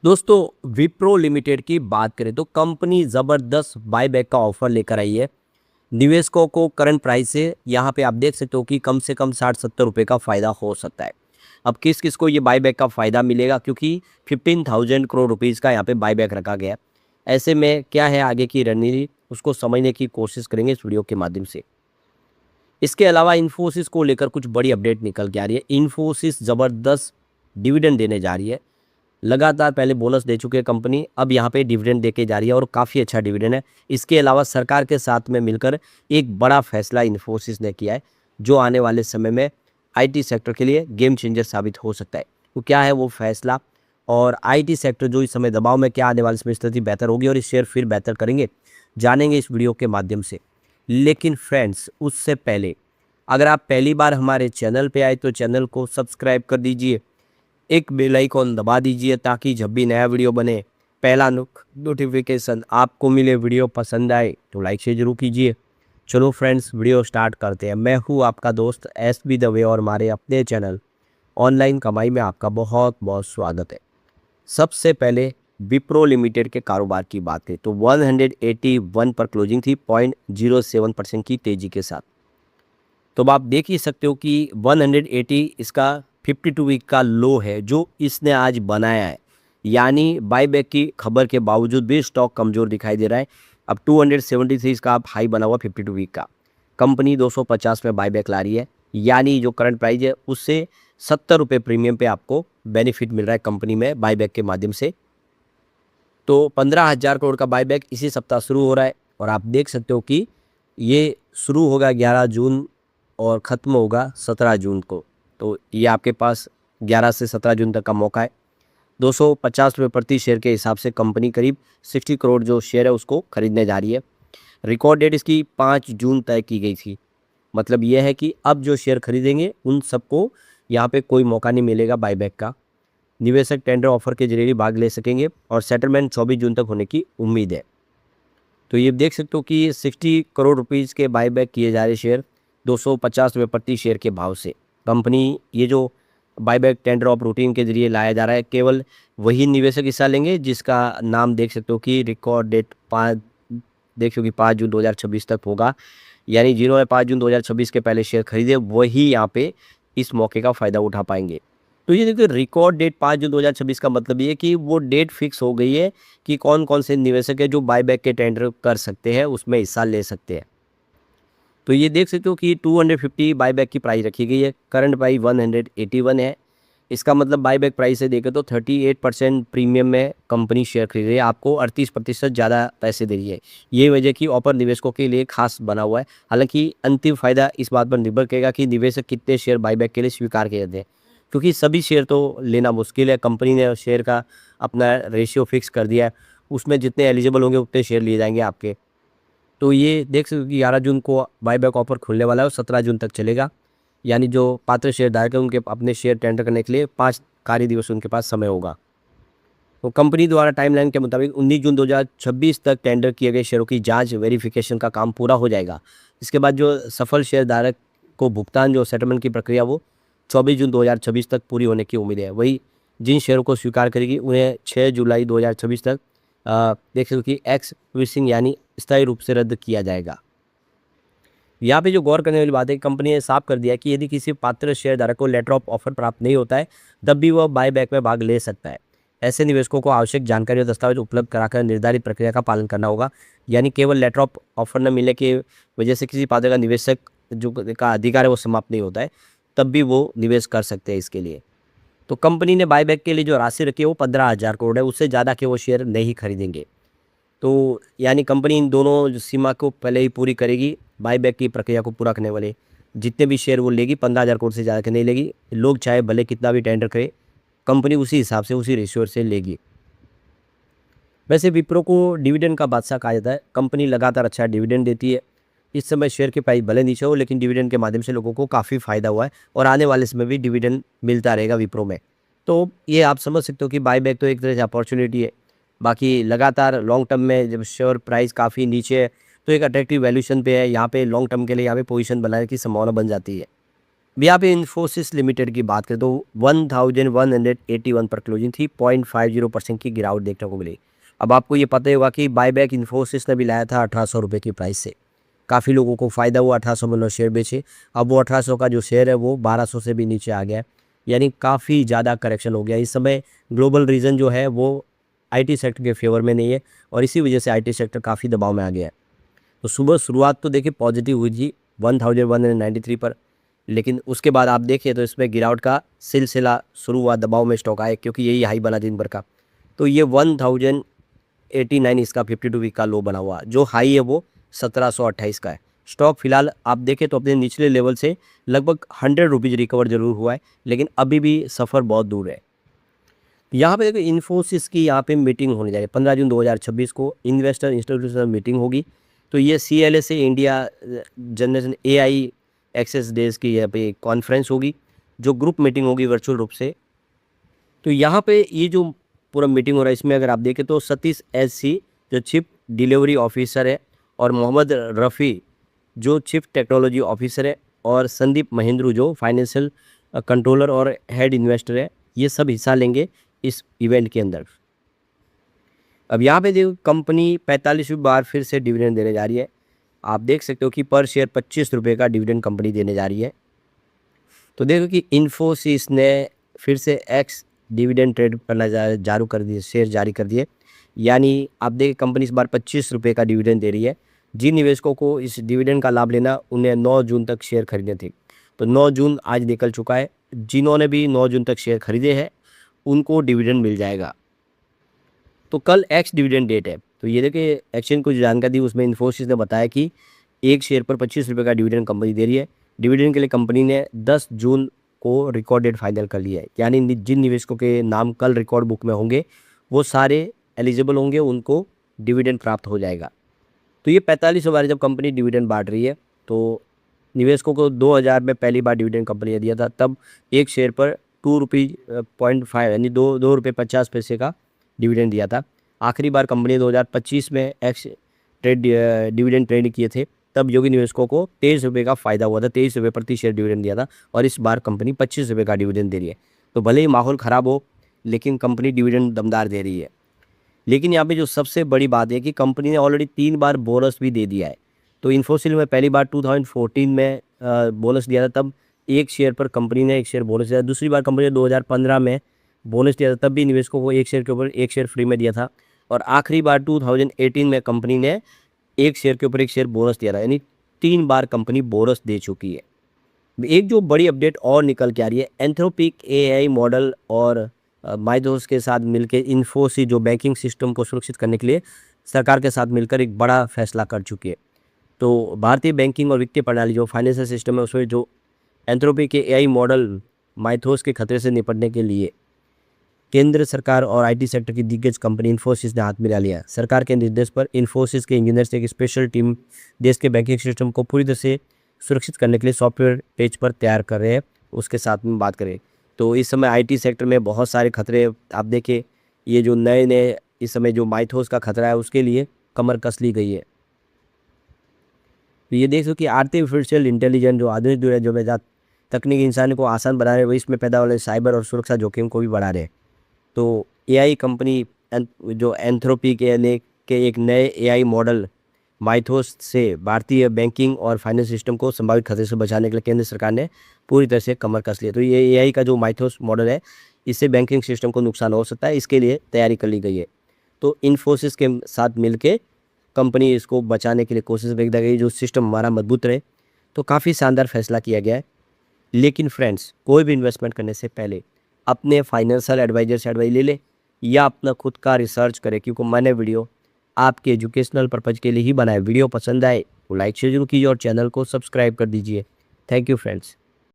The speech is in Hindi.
दोस्तों विप्रो लिमिटेड की बात करें तो कंपनी ज़बरदस्त बायबैक का ऑफर लेकर आई है। निवेशकों को करंट प्राइस से यहाँ पे आप देख सकते हो कि कम से कम 60-70 रुपये का फ़ायदा हो सकता है। अब किस किस को ये बायबैक का फ़ायदा मिलेगा, क्योंकि 15,000 करोड़ रुपीज़ का यहाँ पे बायबैक रखा गया है। ऐसे में क्या है आगे की रणनीति, उसको समझने की कोशिश करेंगे इस वीडियो के माध्यम से। इसके अलावा इन्फोसिस को लेकर कुछ बड़ी अपडेट निकल के आ रही है। इन्फोसिस ज़बरदस्त डिविडेंड देने जा रही है। लगातार पहले बोनस दे चुकी है कंपनी, अब यहाँ पे डिविडेंड देके जा रही है और काफ़ी अच्छा डिविडेंड है। इसके अलावा सरकार के साथ में मिलकर एक बड़ा फैसला इन्फोसिस ने किया है, जो आने वाले समय में आईटी सेक्टर के लिए गेम चेंजर साबित हो सकता है। तो क्या है वो फैसला, और आईटी सेक्टर जो इस समय दबाव में, क्या आने वाले समय स्थिति बेहतर होगी और इस शेयर फिर बेहतर करेंगे, जानेंगे इस वीडियो के माध्यम से। लेकिन फ्रेंड्स, उससे पहले अगर आप पहली बार हमारे चैनल पे आए तो चैनल को सब्सक्राइब कर दीजिए, एक बेल आइकॉन दबा दीजिए ताकि जब भी नया वीडियो बने पहला नोटिफिकेशन आपको मिले। वीडियो पसंद आए तो लाइक शेयर जरूर कीजिए। चलो फ्रेंड्स, वीडियो स्टार्ट करते हैं। मैं हूँ आपका दोस्त SB दवे और हमारे अपने चैनल ऑनलाइन कमाई में आपका बहुत बहुत स्वागत है। सबसे पहले विप्रो लिमिटेड के कारोबार की बात करें तो 181 पर क्लोजिंग थी, 0.07% की तेजी के साथ। तो अब आप देख ही सकते हो कि 180 इसका 52 वीक का लो है जो इसने आज बनाया है। यानी बायबैक की खबर के बावजूद भी स्टॉक कमज़ोर दिखाई दे रहा है। अब 273 इसका आप हाई बना हुआ 52 वीक का। कंपनी 250 में बायबैक ला रही है, यानी जो करंट प्राइस है उससे 70 रुपये प्रीमियम पे आपको बेनिफिट मिल रहा है कंपनी में बायबैक के माध्यम से। तो 15,000 करोड़ का बायबैक इसी सप्ताह शुरू हो रहा है और आप देख सकते हो कि ये शुरू होगा 11 जून और ख़त्म होगा 17 जून को। तो ये आपके पास 11 से 17 जून तक का मौका है। 250 रुपये प्रति शेयर के हिसाब से कंपनी करीब 60 करोड़ जो शेयर है उसको खरीदने जा रही है। रिकॉर्ड डेट इसकी 5 जून तय की गई थी। मतलब ये है कि अब जो शेयर खरीदेंगे उन सबको यहाँ पे कोई मौका नहीं मिलेगा बायबैक का। निवेशक टेंडर ऑफर के जरिए भाग ले सकेंगे और सेटलमेंट 24 जून तक होने की उम्मीद है। तो ये देख सकते हो कि 60 करोड़ रुपीज़ के बायबैक किए जा रहे शेयर 250 रुपये प्रति शेयर के भाव से। कंपनी ये जो बायबैक टेंडर ऑफ रूटीन के जरिए लाया जा रहा है, केवल वही निवेशक हिस्सा लेंगे जिसका नाम देख सकते हो कि रिकॉर्ड डेट 5 देख सकते हो कि 5 जून 2026 तक होगा। यानी जिन्होंने 5 जून 2026 के पहले शेयर खरीदे वही यहाँ पे इस मौके का फ़ायदा उठा पाएंगे। तो ये देखिए, रिकॉर्ड डेट 5 जून 2026 का मतलब ये है कि वो डेट फिक्स हो गई है कि कौन कौन से निवेशक है जो बायबैक के टेंडर कर सकते हैं, उसमें हिस्सा ले सकते हैं। तो ये देख सकते हो कि 250 बायबैक की प्राइस रखी गई है। करंट प्राइस 181 है। इसका मतलब बायबैक प्राइस से देखें तो 38% प्रीमियम में कंपनी शेयर खरीद रही है, आपको 38% ज़्यादा पैसे दे रही है। ये वजह कि ऑफर निवेशकों के लिए खास बना हुआ है। हालांकि अंतिम फायदा इस बात पर निर्भर करेगा कि निवेशक कितने शेयर बायबैक के लिए स्वीकार किए जाते हैं, क्योंकि सभी शेयर तो लेना मुश्किल है। कंपनी ने शेयर का अपना रेशियो फिक्स कर दिया है, उसमें जितने एलिजिबल होंगे उतने शेयर लिए जाएंगे आपके। तो ये देख सकते हो कि 11 जून को बायबैक ऑफर खुलने वाला है और 17 जून तक चलेगा। यानी जो पात्र शेयरधारक है उनके अपने शेयर टेंडर करने के लिए 5 कार्य दिवस उनके पास समय होगा। तो कंपनी द्वारा टाइमलाइन के मुताबिक 19 जून 2026 तक टेंडर किए गए शेयरों की जांच वेरिफिकेशन का काम पूरा हो जाएगा। इसके बाद जो सफल शेयरधारक को भुगतान, जो सेटलमेंट की प्रक्रिया, वो 24 जून 2026 तक पूरी होने की उम्मीद है। वही जिन शेयरों को स्वीकार करेगी उन्हें 6 जुलाई 2026 तक देख सकते हो कि एक्स विशिंग यानी स्थायी रूप से रद्द किया जाएगा। यहाँ पे जो गौर करने वाली बात है, कंपनी ने साफ कर दिया कि यदि किसी पात्र शेयरधारक को लेटर ऑफ ऑफर प्राप्त नहीं होता है तब भी वह बायबैक में भाग ले सकता है। ऐसे निवेशकों को आवश्यक जानकारी और दस्तावेज उपलब्ध कराकर निर्धारित प्रक्रिया का पालन करना होगा। यानी केवल लेटर ऑफ ऑफर न मिलने की वजह से किसी पात्र का निवेशक जो का अधिकार है वो समाप्त नहीं होता है, तब भी वो निवेश कर सकते हैं इसके लिए। तो कंपनी ने बायबैक के लिए जो राशि रखी है वो 15,000 करोड़ है, उससे ज़्यादा के वो शेयर नहीं खरीदेंगे। तो यानी कंपनी इन दोनों जो सीमा को पहले ही पूरी करेगी। बायबैक की प्रक्रिया को पूरा करने वाले जितने भी शेयर वो लेगी 15,000 करोड़ से ज़्यादा के नहीं लेगी। लोग चाहे भले कितना भी टेंडर करे, कंपनी उसी हिसाब से उसी रेशियो से लेगी। वैसे विप्रो को डिविडेंड का बादशाह कहा जाता है। कंपनी लगातार अच्छा डिविडेंड देती है। इस समय शेयर के प्राइस भले नीचे हो, लेकिन डिविडेंड के माध्यम से लोगों को काफ़ी फायदा हुआ है और आने वाले समय भी डिविडेंड मिलता रहेगा विप्रो में। तो ये आप समझ सकते हो कि बायबैक तो एक तरह से अपॉर्चुनिटी है। बाकी लगातार लॉन्ग टर्म में जब शेयर प्राइस काफ़ी नीचे है तो एक अट्रैक्टिव वैल्यूशन पे है, यहाँ पे लॉन्ग टर्म के लिए यहाँ पे पोजीशन बनाने की संभावना बन जाती है। अब यहाँ पे इन्फोसिस लिमिटेड की बात करें तो 1181 पर क्लोजिंग थी, 0.50% की गिरावट देखने को मिली। अब आपको ये पता ही होगा कि बायबैक इन्फोसिस ने भी लाया था 1800 रुपये की प्राइस से। काफ़ी लोगों को फ़ायदा हुआ, 1800 में शेयर बेचे। अब वो 1800 का जो शेयर है वो 1200 से भी नीचे आ गया है, यानी काफ़ी ज़्यादा करेक्शन हो गया। इस समय ग्लोबल रीजन जो है वो आईटी सेक्टर के फेवर में नहीं है और इसी वजह से आईटी सेक्टर काफ़ी दबाव में आ गया है। तो सुबह शुरुआत तो देखिए पॉजिटिव हुई थी 1193 पर, लेकिन उसके बाद आप देखिए तो इसमें गिरावट का सिलसिला शुरू हुआ, दबाव में स्टॉक आए क्योंकि यही हाई बना दिन भर का। तो ये 1089 इसका 52 वीक का लो बना हुआ, जो हाई है वो 1728 का है। स्टॉक फिलहाल आप देखें तो अपने निचले लेवल से लगभग 100 रुपीज़ रिकवर जरूर हुआ है, लेकिन अभी भी सफ़र बहुत दूर है। यहाँ पे देखो इन्फोसिस की यहाँ पे मीटिंग होने जा रही है 15 जून 2026 को इन्वेस्टर इंस्टीट्यूशनल मीटिंग होगी। तो ये CLA से India generation AI access days की यहाँ पे कॉन्फ्रेंस होगी, जो ग्रुप मीटिंग होगी वर्चुअल रूप से। तो यहाँ पे ये जो पूरा मीटिंग हो रहा है इसमें अगर आप देखें तो सतीश SC जो चीफ डिलीवरी ऑफिसर है, और मोहम्मद रफ़ी जो चीफ टेक्नोलॉजी ऑफिसर है, और संदीप महेंद्रू जो फाइनेंशियल कंट्रोलर और हेड इन्वेस्टर है, ये सब हिस्सा लेंगे इस इवेंट के अंदर। अब यहाँ पे देखो कंपनी 45वीं बार फिर से डिविडेंड देने जा रही है। आप देख सकते हो कि पर शेयर 25 रुपये का डिविडेंड कंपनी देने जा रही है। तो देखो कि इन्फोसिस ने फिर से एक्स डिविडेंड ट्रेड करना चालू कर दिए, शेयर जारी कर दिए, यानी आप देखिए कंपनी इस बार 25 रुपये का डिविडेंड दे रही है। जिन निवेशकों को इस डिविडेंड का लाभ लेना उन्हें 9 जून तक शेयर खरीदने थे, तो 9 जून आज निकल चुका है। जिन्होंने भी 9 जून तक शेयर खरीदे हैं उनको डिविडेंड मिल जाएगा। तो कल एक्स डिविडेंड डेट है। तो ये देखिए एक्सचेंज को जो जानकारी दी उसमें इन्फोसिस ने बताया कि एक शेयर पर 25 रुपये का डिविडेंड कंपनी दे रही है। डिविडेंड के लिए कंपनी ने 10 जून को रिकॉर्ड डेट फाइनल कर लिया है, यानी जिन निवेशकों के नाम कल रिकॉर्ड बुक में होंगे वो सारे एलिजिबल होंगे, उनको डिविडेंड प्राप्त हो जाएगा। तो ये 45 बार जब कंपनी डिविडेंड बांट रही है, तो निवेशकों को 2000 में पहली बार डिविडेंड कंपनी ने दिया था, तब एक शेयर पर 2.5 यानी 2 रुपये 50 पैसे का डिविडेंड दिया था। आखिरी बार कंपनी 2025 में एक्स ट्रेड डिविडेंड ट्रेड किए थे, तब योगी निवेशकों को 23 रुपये का फ़ायदा हुआ था, 23 रुपये प्रति शेयर डिविडेंड दिया था, और इस बार कंपनी 25 रुपये का डिविडेंड दे रही है। तो भले ही माहौल ख़राब हो, लेकिन कंपनी डिविडेंड दमदार दे रही है। लेकिन यहाँ पे जो सबसे बड़ी बात है कि कंपनी ने ऑलरेडी 3 बार बोनस भी दे दिया है। तो इन्फोसिस में पहली बार 2014 में बोनस दिया था, तब एक शेयर पर कंपनी ने एक शेयर बोनस दिया था। दूसरी बार कंपनी ने 2015 में बोनस दिया था, तब भी निवेशकों को एक शेयर के ऊपर एक शेयर फ्री में दिया था। और आखिरी बार 2018 में कंपनी ने एक शेयर के ऊपर एक शेयर बोनस दिया था, यानी 3 बार कंपनी बोनस दे चुकी है। एक जो बड़ी अपडेट और निकल के आ रही है, एंथ्रोपिक AI मॉडल और माइथोस के साथ मिलकर इन्फोसिस जो बैंकिंग सिस्टम को सुरक्षित करने के लिए सरकार के साथ मिलकर एक बड़ा फैसला कर चुकी है। तो भारतीय बैंकिंग और वित्तीय प्रणाली जो फाइनेंशियल सिस्टम है उसमें जो एंथ्रोपिक AI मॉडल माइथोस के खतरे से निपटने के लिए केंद्र सरकार और IT सेक्टर की दिग्गज कंपनी इन्फोसिस ने हाथ मिला लिया। सरकार के निर्देश पर इन्फोसिस के इंजीनियर्स एक स्पेशल टीम देश के बैंकिंग सिस्टम को पूरी तरह से सुरक्षित करने के लिए सॉफ्टवेयर पेज पर तैयार कर रहे हैं। उसके साथ में बात करें तो इस समय IT सेक्टर में बहुत सारे खतरे आप देखें, ये जो नए इस समय जो माइथोस का खतरा है उसके लिए कमर कस ली गई है। तो ये देख सको कि आर्टिफिशियल इंटेलिजेंस जो आधुनिक दुनिया जो में तकनीक इंसान को आसान बना रहे हैं, वही इसमें पैदा वाले साइबर और सुरक्षा जोखिम को भी बढ़ा रहे हैं। तो AI कंपनी जो एंथ्रोपिक के एक नए AI मॉडल माइथोस से भारतीय बैंकिंग और फाइनेंस सिस्टम को संभावित खतरे से बचाने के लिए केंद्र सरकार ने पूरी तरह से कमर कस लिया। तो ये AI का जो माइथोस मॉडल है, इससे बैंकिंग सिस्टम को नुकसान हो सकता है, इसके लिए तैयारी कर ली गई है। तो इन्फोसिस के साथ मिलके कंपनी इसको बचाने के लिए कोशिश की गई, जो सिस्टम हमारा मजबूत रहे। तो काफ़ी शानदार फैसला किया गया है। लेकिन फ्रेंड्स, कोई भी इन्वेस्टमेंट करने से पहले अपने फाइनेंशियल एडवाइजर से एडवाइस ले ले या अपना खुद का रिसर्च करें, क्योंकि मैंने वीडियो आपके एजुकेशनल पर्पज़ के लिए ही बनाया। वीडियो पसंद आए तो लाइक शेयर जरूर कीजिए और चैनल को सब्सक्राइब कर दीजिए। Thank you friends.